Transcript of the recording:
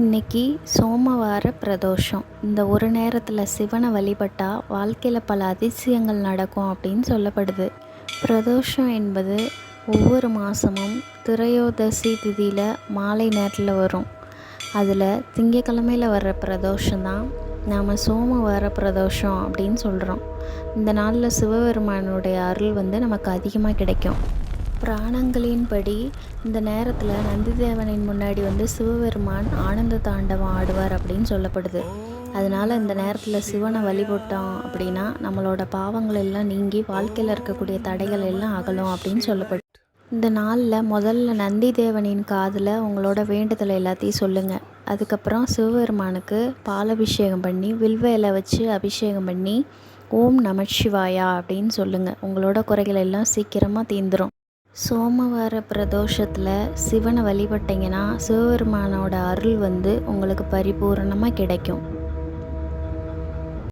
இன்னைக்கு சோமவார பிரதோஷம். இந்த ஒரு நேரத்தில் சிவனை வழிபட்டால் வாழ்க்கையில் பல அதிசயங்கள் நடக்கும் அப்படின்னு சொல்லப்படுது. பிரதோஷம் என்பது ஒவ்வொரு மாதமும் திரையோதசி திதியில் மாலை நேரத்தில் வரும். அதில் திங்கக்கிழமையில் வர்ற பிரதோஷம் தான் நாம் சோமவார பிரதோஷம் அப்படின்னு சொல்கிறோம். இந்த நாளில் சிவபெருமானுடைய அருள் நமக்கு அதிகமாக கிடைக்கும். புராணங்களின்படி இந்த நேரத்தில் நந்திதேவனின் முன்னாடி சிவபெருமான் ஆனந்த தாண்டவம் ஆடுவார் அப்படின்னு சொல்லப்படுது. அதனால் இந்த நேரத்தில் சிவனை வழிபட்டோம் அப்படின்னா நம்மளோட பாவங்கள் எல்லாம் நீங்கி வாழ்க்கையில் இருக்கக்கூடிய தடைகள் எல்லாம் அகலும் அப்படின்னு சொல்லப்படுது. இந்த நாளில் முதல்ல நந்திதேவனின் காதில் உங்களோட வேண்டுதலை எல்லாத்தையும் சொல்லுங்கள். அதுக்கப்புறம் சிவபெருமானுக்கு பாலபிஷேகம் பண்ணி வில்வ இலை வச்சு அபிஷேகம் பண்ணி ஓம் நமச்சிவாயா அப்படின்னு சொல்லுங்கள். உங்களோட குறைகள் எல்லாம் சீக்கிரமாக தீந்துடும். சோமவார பிரதோஷத்தில் சிவனை வழிபட்டிங்கன்னா சிவபெருமானோட அருள் உங்களுக்கு பரிபூரணமாக கிடைக்கும்.